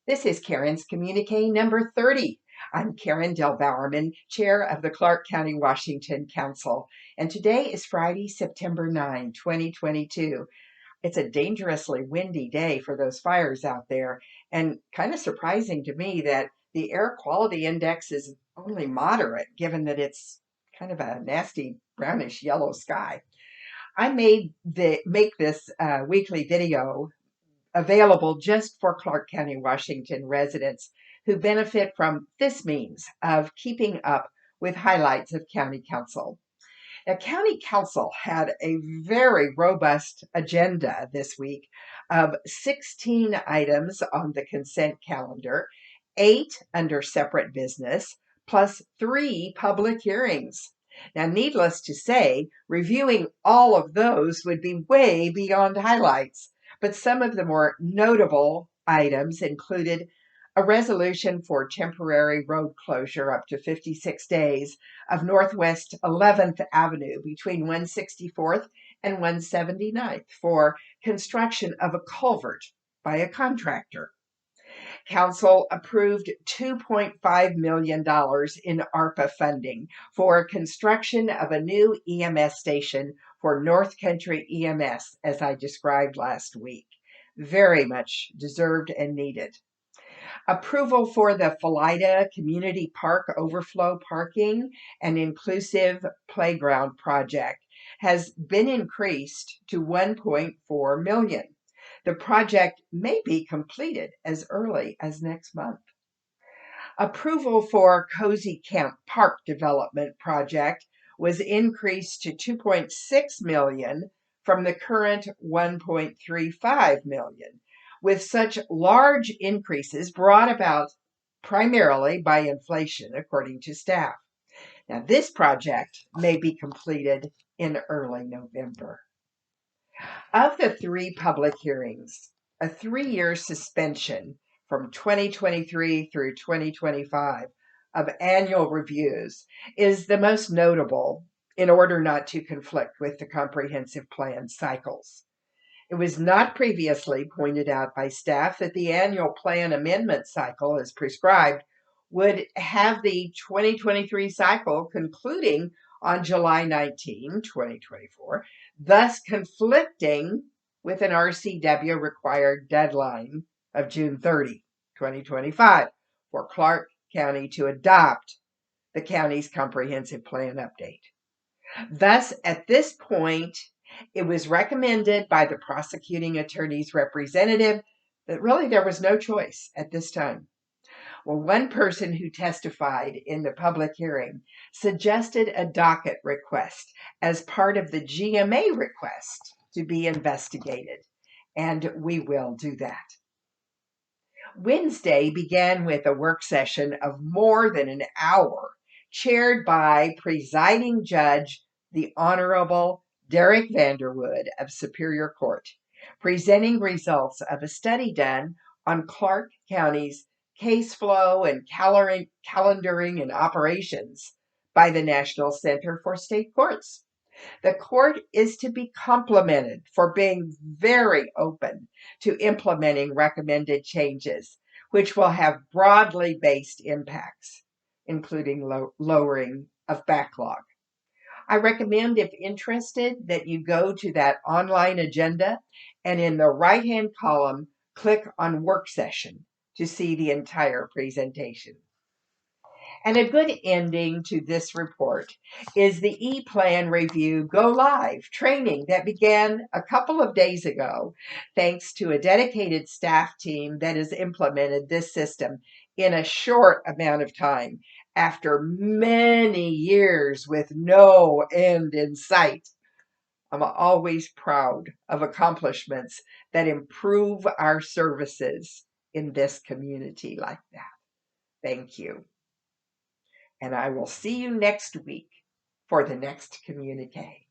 This is Karen's Communique number 30. I'm Karen Del Bowerman, Chair of the Clark County, Washington Council, and today is Friday, September 9, 2022. It's a dangerously windy day for those fires out there, and kind of surprising to me that the air quality index is only moderate, given that it's kind of a nasty brownish yellow sky. I make this weekly video available just for Clark County, Washington residents who benefit from this means of keeping up with highlights of County Council. Now, County Council had a very robust agenda this week of 16 items on the consent calendar, 8 under separate business, plus 3 public hearings. Now, needless to say, reviewing all of those would be way beyond highlights, but some of the more notable items included a resolution for temporary road closure up to 56 days of Northwest 11th Avenue between 164th and 179th for construction of a culvert by a contractor. Council approved $2.5 million in ARPA funding for construction of a new EMS station for North Country EMS, as I described last week. Very much deserved and needed. Approval for the Felida Community Park overflow parking and inclusive playground project has been increased to $1.4 million. The project may be completed as early as next month. Approval for Kozy Kamp Park development project was increased to $2.6 million from the current $1.35 million, with such large increases brought about primarily by inflation, according to staff. Now, this project may be completed in early November. Of the 3 public hearings, a 3-year suspension from 2023 through 2025 of annual reviews is the most notable in order not to conflict with the comprehensive plan cycles. It was not previously pointed out by staff that the annual plan amendment cycle, as prescribed, would have the 2023 cycle concluding on July 19, 2024, thus conflicting with an RCW required deadline of June 30, 2025, for Clark County to adopt the county's comprehensive plan update. Thus, at this point, it was recommended by the prosecuting attorney's representative that really there was no choice at this time. Well, one person who testified in the public hearing suggested a docket request as part of the GMA request to be investigated, and we will do that. Wednesday began with a work session of more than an hour, chaired by presiding judge, the Honorable Derek Venderwood of Superior Court, presenting results of a study done on Clark County's caseflow and calendaring and operations by the National Center for State Courts. The court is to be complimented for being very open to implementing recommended changes, which will have broadly based impacts, including lowering of backlog. I recommend, if interested, that you go to that online agenda and in the right-hand column, click on work session to see the entire presentation. And a good ending to this report is the E-Plan Review Go Live training that began a couple of days ago, thanks to a dedicated staff team that has implemented this system in a short amount of time after many years with no end in sight. I'm always proud of accomplishments that improve our services in this community like that. Thank you. And I will see you next week for the next communique.